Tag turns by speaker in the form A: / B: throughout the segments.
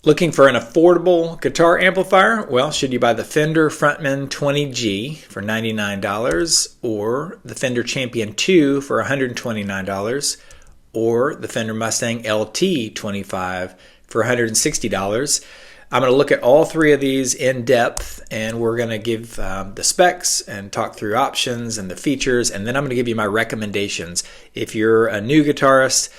A: Looking for an affordable guitar amplifier? Well, should you buy the Fender Frontman 20G for $99 or the Fender Champion 2 for $129 or the Fender Mustang LT 25 for $160? I'm going to look at all three of these in depth, and we're going to give the specs and talk through options and the features, and then I'm going to give you my recommendations. If you're a new guitarist,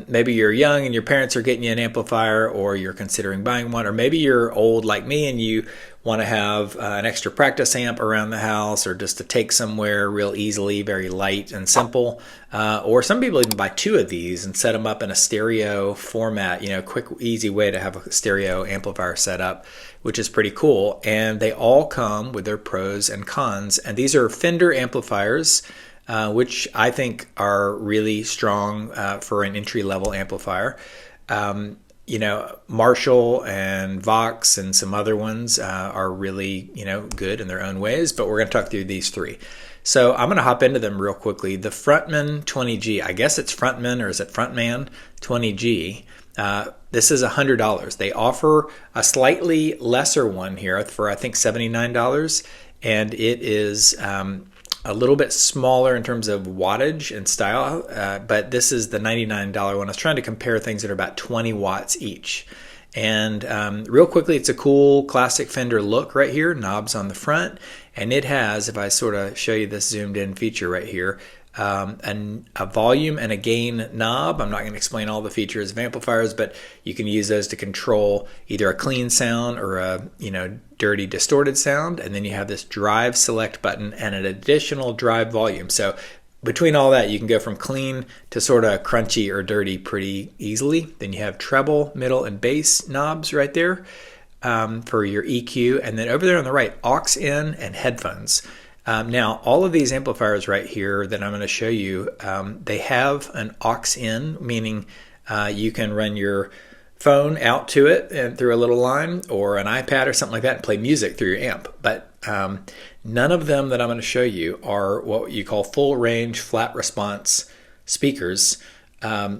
A: maybe you're young and your parents are getting you an amplifier, or you're considering buying one, or maybe you're old like me and you want to have an extra practice amp around the house, or just to take somewhere real easily, very light and simple. Or some people even buy two of these and set them up in a stereo format, quick, easy way to have a stereo amplifier set up, which is pretty cool. And they all come with their pros and cons. And these are Fender amplifiers, which I think are really strong for an entry-level amplifier. Marshall and Vox and some other ones are really, good in their own ways, but we're going to talk through these three. So I'm going to hop into them real quickly. The Frontman 20G, I guess it's Frontman, or is it Frontman 20G? This is $100. They offer a slightly lesser one here for, I think, $79, and it is a little bit smaller in terms of wattage and style, but this is the $99 one. I was trying to compare things that are about 20 watts each. And real quickly, it's a cool classic Fender look right here, knobs on the front, and it has, if I sort of show you this zoomed in feature right here, a volume and a gain knob. I'm not going to explain all the features of amplifiers, but you can use those to control either a clean sound or a dirty distorted sound. And then you have this drive select button and an additional drive volume. So between all that, you can go from clean to sort of crunchy or dirty pretty easily. Then you have treble, middle, and bass knobs right there for your EQ. And then over there on the right, aux in and headphones. Now, all of these amplifiers right here that I'm going to show you, they have an aux in, meaning you can run your phone out to it and through a little line, or an iPad or something like that, and play music through your amp. But none of them that I'm going to show you are what you call full range flat response speakers,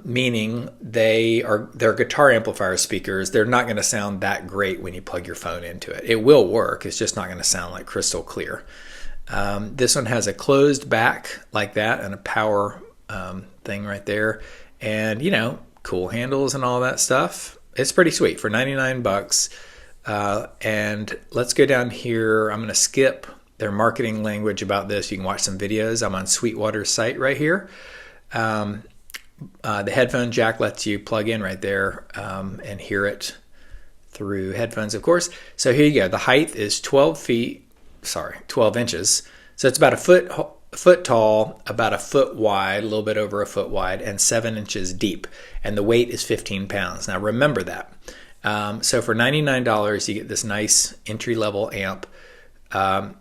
A: meaning they're guitar amplifier speakers. They're not going to sound that great when you plug your phone into it. It will work, it's just not going to sound like crystal clear. This one has a closed back like that and a power thing right there, and cool handles and all that stuff. It's pretty sweet for 99 bucks. And let's go down here. I'm going to skip their marketing language about this. You can watch some videos. I'm on Sweetwater's site right here. The headphone jack lets you plug in right there and hear it through headphones, of course. So here you go. The height is 12 inches. So it's about a foot tall, about a foot wide, a little bit over a foot wide, and 7 inches deep. And the weight is 15 pounds. Now remember that. So for $99, you get this nice entry-level amp, and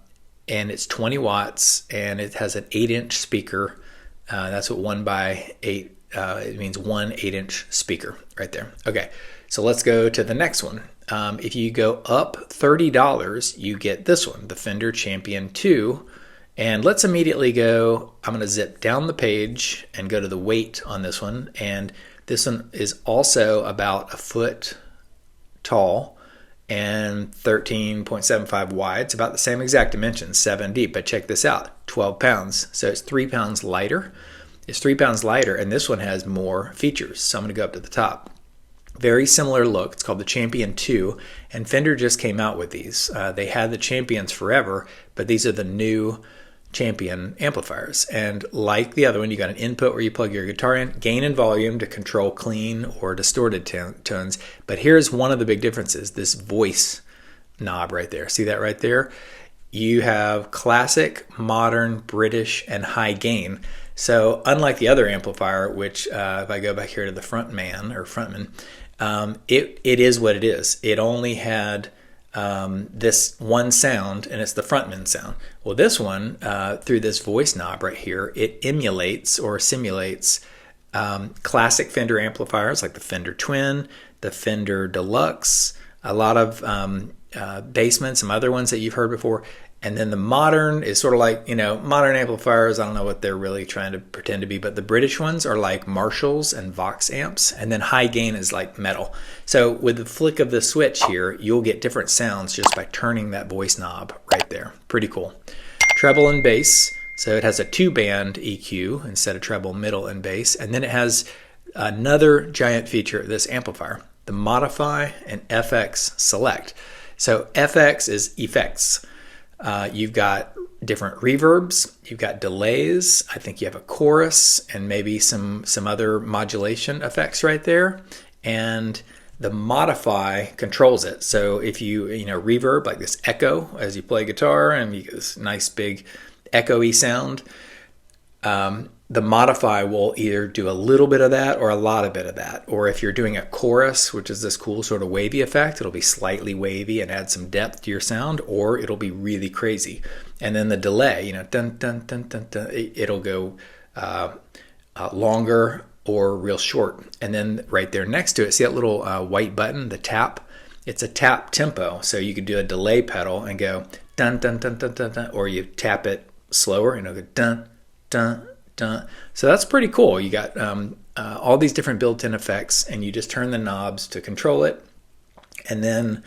A: it's 20 watts, and it has an 8-inch speaker. That's what 1 by 8, it means 1 8-inch speaker right there. Okay, so let's go to the next one. If you go up $30, you get this one, the Fender Champion 2. And let's immediately go, I'm going to zip down the page and go to the weight on this one. And this one is also about a foot tall and 13.75 wide. It's about the same exact dimensions, 7 deep. But check this out, 12 pounds. So it's 3 pounds lighter. It's 3 pounds lighter, and this one has more features. So I'm going to go up to the top. Very similar look. It's called the Champion 2, and Fender just came out with these. They had the Champions forever, but these are the new Champion amplifiers. And like the other one, you got an input where you plug your guitar in, gain and volume to control clean or distorted tones. But here's one of the big differences, this voice knob right there. See that right there? You have classic, modern, British, and high gain. So unlike the other amplifier, which if I go back here to the Frontman, it is what it is. It only had this one sound, and it's the Frontman sound. Well, this one, through this voice knob right here, it emulates or simulates classic Fender amplifiers like the Fender Twin, the Fender Deluxe, a lot of Bassmen, some other ones that you've heard before. And then the modern is sort of like, modern amplifiers, I don't know what they're really trying to pretend to be, but the British ones are like Marshalls and Vox amps. And then high gain is like metal. So with the flick of the switch here, you'll get different sounds just by turning that voice knob right there. Pretty cool. Treble and bass. So it has a 2-band EQ instead of treble, middle, and bass. And then it has another giant feature of this amplifier, the Modify and FX Select. So FX is effects. You've got different reverbs, you've got delays, I think you have a chorus, and maybe some other modulation effects right there. And the Modify controls it. So if you reverb, like this echo as you play guitar, and you get this nice big echoey sound, the Modify will either do a little bit of that or a lot of bit of that. Or if you're doing a chorus, which is this cool sort of wavy effect, it'll be slightly wavy and add some depth to your sound, or it'll be really crazy. And then the delay, dun dun dun dun dun, it'll go longer or real short. And then right there next to it, see that little white button, the tap? It's a tap tempo. So you could do a delay pedal and go dun dun dun dun dun, dun, or you tap it slower and it'll go dun dun. So that's pretty cool. You got all these different built-in effects, and you just turn the knobs to control it. And then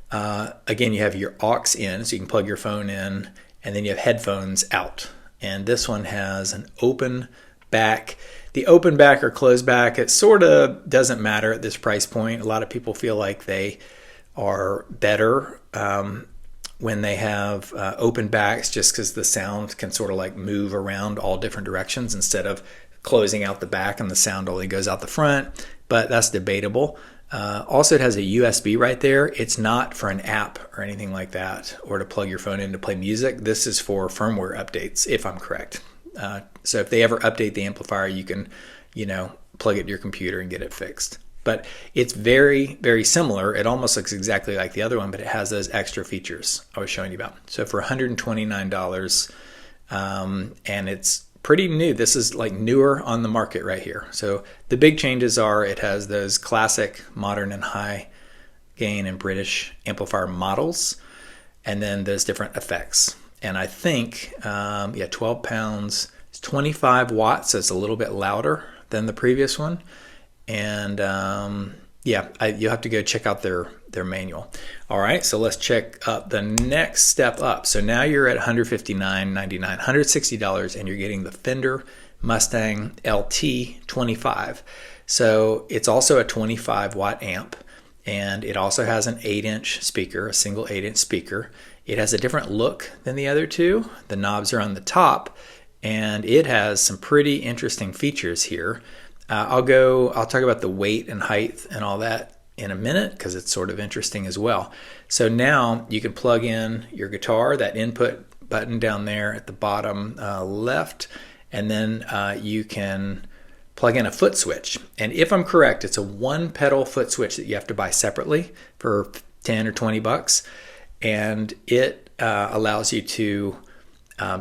A: again, you have your aux in, so you can plug your phone in, and then you have headphones out. And this one has an open back. The open back or closed back, it sort of doesn't matter at this price point. A lot of people feel like they are better when they have open backs, just because the sound can sort of like move around all different directions instead of closing out the back and the sound only goes out the front, but that's debatable. Also, it has a USB right there. It's not for an app or anything like that, or to plug your phone in to play music. This is for firmware updates, if I'm correct. So if they ever update the amplifier, you can, plug it to your computer and get it fixed. But it's very, very similar. It almost looks exactly like the other one, but it has those extra features I was showing you about. So for $129, and it's pretty new. This is like newer on the market right here. So the big changes are it has those classic modern and high gain and British amplifier models, and then there's different effects. And I think, 12 pounds, it's 25 watts, so it's a little bit louder than the previous one. And you'll have to go check out their manual. All right, so let's check up the next step up. So now you're at $159.99, $160, and you're getting the Fender Mustang LT 25. So it's also a 25 watt amp, and it also has an 8-inch speaker, a single 8-inch speaker. It has a different look than the other two. The knobs are on the top, and it has some pretty interesting features here. I'll talk about the weight and height and all that in a minute, because it's sort of interesting as well. So now you can plug in your guitar, that input button down there at the bottom left, and then you can plug in a foot switch. And if I'm correct, it's a 1-pedal foot switch that you have to buy separately for 10 or 20 bucks. And it allows you to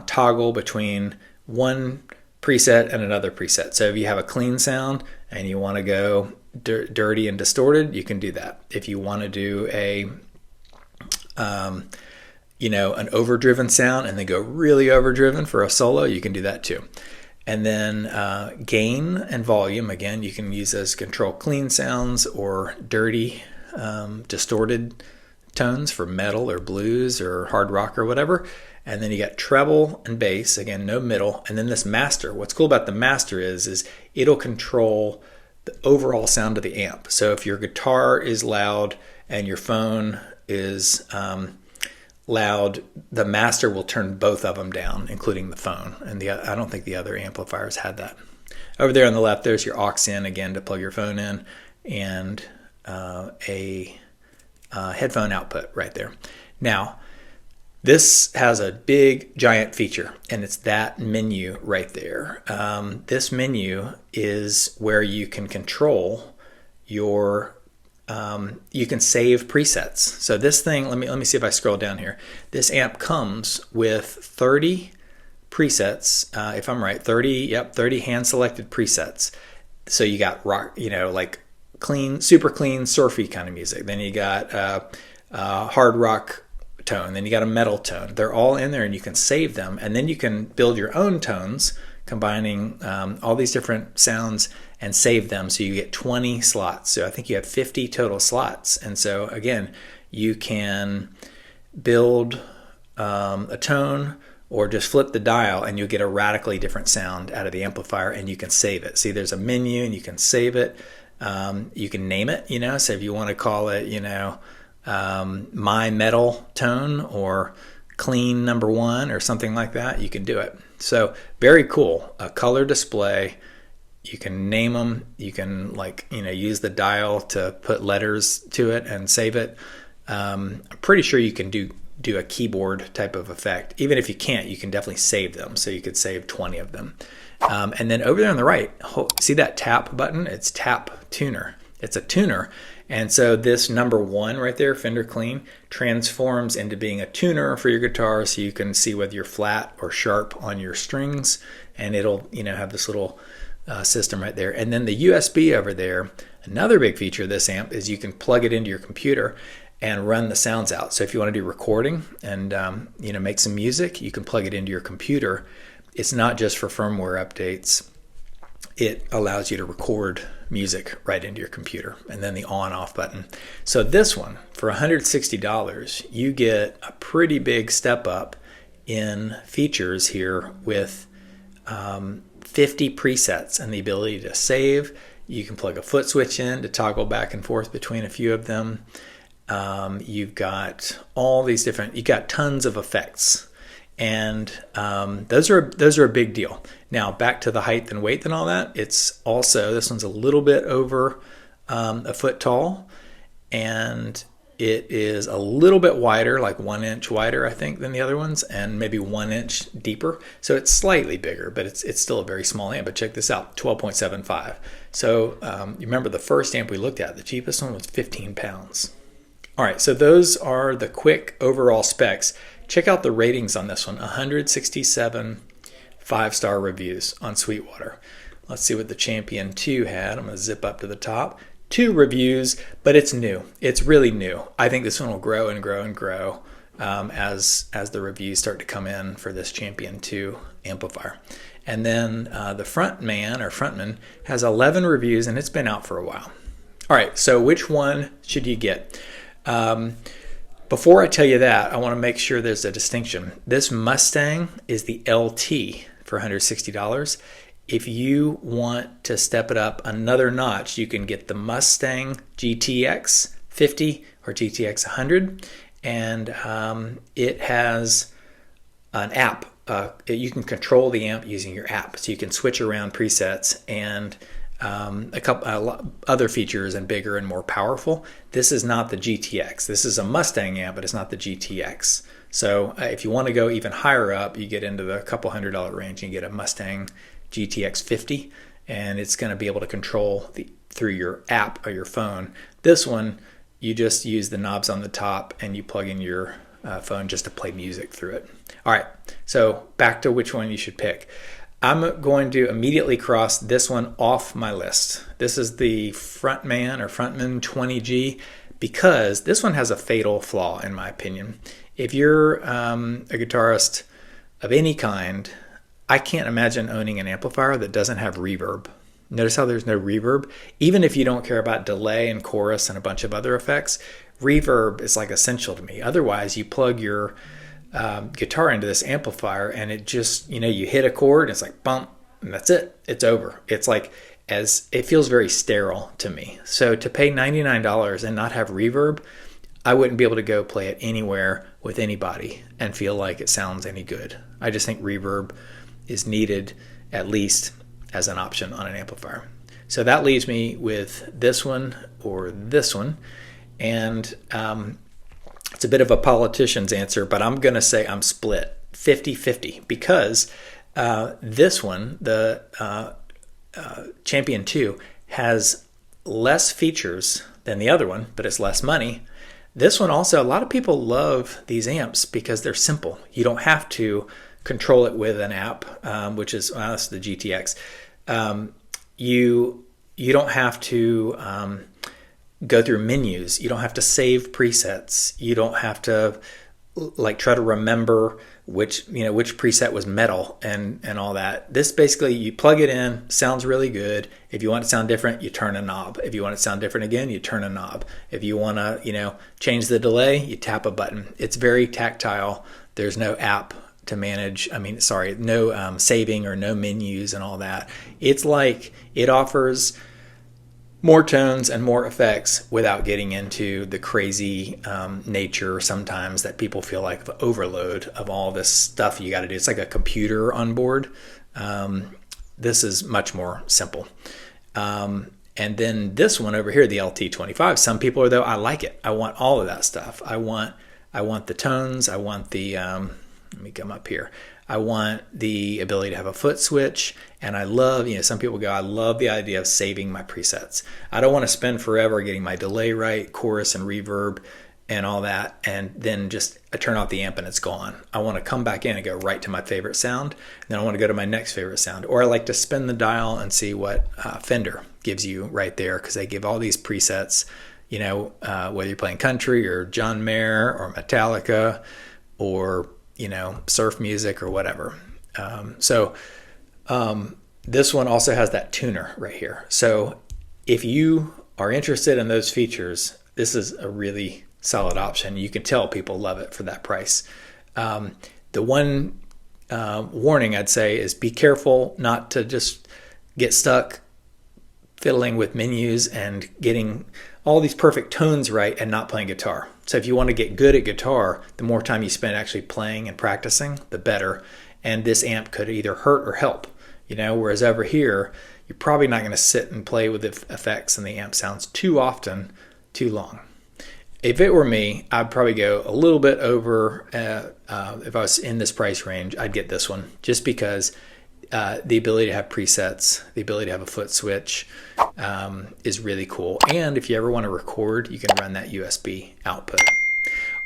A: toggle between one preset and another preset. So if you have a clean sound and you want to go dirty and distorted, you can do that. If you want to do an overdriven sound and then go really overdriven for a solo, you can do that too. And then gain and volume, again, you can use as control clean sounds or dirty, distorted tones for metal or blues or hard rock or whatever. And then you got treble and bass, again, no middle. And then this master. What's cool about the master is it'll control the overall sound of the amp. So if your guitar is loud and your phone is loud, the master will turn both of them down, including the phone. And I don't think the other amplifiers had that. Over there on the left, there's your aux in, again, to plug your phone in, and a headphone output right there. Now, this has a big, giant feature, and it's that menu right there. This menu is where you can control you can save presets. So this thing, let me see if I scroll down here. This amp comes with 30 presets, if I'm right, 30 hand-selected presets. So you got rock, like clean, super clean, surfy kind of music. Then you got hard rock tone, then you got a metal tone. They're all in there, and you can save them, and then you can build your own tones, combining all these different sounds and save them. So you get 20 slots. So I think you have 50 total slots. And so again, you can build a tone or just flip the dial and you'll get a radically different sound out of the amplifier, and you can save it. See, there's a menu and you can save it. You can name it, so if you want to call it, my metal tone or clean number 1 or something like that, you can do it. So very cool. A color display. You can name them. You can use the dial to put letters to it and save it. I'm pretty sure you can do a keyboard type of effect. Even if you can't, you can definitely save them. So you could save 20 of them. And then over there on the right, see that tap button? It's tap tuner. It's a tuner. And so this number 1 right there, Fender Clean, transforms into being a tuner for your guitar, so you can see whether you're flat or sharp on your strings, and it'll have this little system right there. And then the USB over there, another big feature of this amp is you can plug it into your computer and run the sounds out. So if you want to do recording and make some music, you can plug it into your computer. It's not just for firmware updates. It allows you to record music right into your computer, and then the on-off button. So this one, for $160, you get a pretty big step up in features here with 50 presets and the ability to save. You can plug a foot switch in to toggle back and forth between a few of them. You've got all these different, you got tons of effects, and those are a big deal. Now back to the height and weight and all that. It's also, this one's a little bit over a foot tall, and it is a little bit wider, like 1 inch wider, I think, than the other ones, and maybe 1 inch deeper. So it's slightly bigger, but it's still a very small amp. But check this out, 12.75. So you remember the first amp we looked at, the cheapest one was 15 pounds. All right, so those are the quick overall specs. Check out the ratings on this one, 167 5-star reviews on Sweetwater. Let's see what the Champion 2 had. I'm going to zip up to the top. 2 reviews, but it's new. It's really new. I think this one will grow and grow and grow as the reviews start to come in for this Champion 2 amplifier. And then the Frontman has 11 reviews, and it's been out for a while. All right, so which one should you get? Before I tell you that, I want to make sure there's a distinction. This Mustang is the LT for $160. If you want to step it up another notch, you can get the Mustang GTX 50 or GTX 100, and it has an app. You can control the amp using your app, so you can switch around presets and a couple other features, and bigger and more powerful. This is not the GTX. This is a Mustang amp, but it's not the GTX. So if you want to go even higher up, you get into the couple $100 range and you get a Mustang GTX 50, and it's going to be able to control through your app or your phone. This one, you just use the knobs on the top and you plug in your phone just to play music through it. All right, so back to which one you should pick. I'm going to immediately cross this one off my list. This is the Frontman 20G, because this one has a fatal flaw in my opinion. If you're a guitarist of any kind, I can't imagine owning an amplifier that doesn't have reverb. Notice how there's no reverb? Even if you don't care about delay and chorus and a bunch of other effects, reverb is like essential to me. Otherwise, you plug your guitar into this amplifier and it just, you hit a chord and it's like bump, and that's it. It's over. It's like, it feels very sterile to me. So to pay $99 and not have reverb, I wouldn't be able to go play it anywhere with anybody and feel like it sounds any good. I just think reverb is needed, at least as an option on an amplifier. So that leaves me with this one or this one. And it's a bit of a politician's answer, but I'm going to say I'm split 50-50, because this one, the Champion 2, has less features than the other one, but it's less money. This one also, a lot of people love these amps because they're simple. You don't have to control it with an app, which is, that's the GTX. You don't have to go through menus. You don't have to save presets. You don't have to like try to remember which preset was metal and all that. This basically, you plug it in, sounds really good. If you want it to sound different, you turn a knob. If you want it to sound different again, you turn a knob. If you want to change the delay, you tap a button. It's very tactile. There's no app to manage. No saving or no menus and all that. It's like it offers more tones and more effects without getting into the crazy nature sometimes that people feel like the overload of all this stuff you got to do. It's like a computer on board. This is much more simple. And then this one over here, the LT25, some people are, though, I like it. I want all of that stuff. I want the tones. I want the, let me come up here. I want the ability to have a foot switch, and I love, some people go, I love the idea of saving my presets. I don't want to spend forever getting my delay right, chorus and reverb and all that, and then just I turn off the amp and it's gone. I want to come back in and go right to my favorite sound, and then I want to go to my next favorite sound. Or I like to spin the dial and see what Fender gives you right there, because they give all these presets, whether you're playing country or John Mayer or Metallica or surf music or whatever. This one also has that tuner right here. So if you are interested in those features, this is a really solid option. You can tell people love it for that price. The one warning I'd say is be careful not to just get stuck fiddling with menus and getting all these perfect tones right and not playing guitar. So if you want to get good at guitar, the more time you spend actually playing and practicing, the better. And this amp could either hurt or help, whereas over here, you're probably not going to sit and play with the effects and the amp sounds too often, too long. If it were me, I'd probably go a little bit over. If I was in this price range, I'd get this one just because the ability to have presets, the ability to have a foot switch is really cool. And if you ever want to record, you can run that USB output.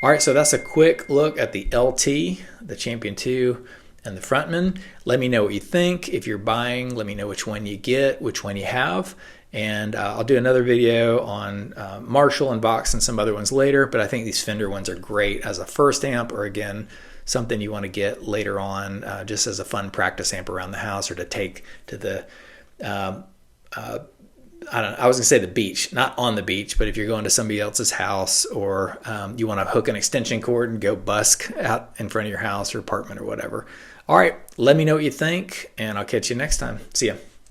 A: All right, so that's a quick look at the LT, the Champion 2, and the Frontman. Let me know what you think. If you're buying, let me know which one you get, which one you have. And I'll do another video on Marshall and Vox and some other ones later, but I think these Fender ones are great as a first amp, or again, something you want to get later on just as a fun practice amp around the house, or to take to the, I was going to say the beach, not on the beach, but if you're going to somebody else's house, or you want to hook an extension cord and go busk out in front of your house or apartment or whatever. All right, let me know what you think, and I'll catch you next time. See ya.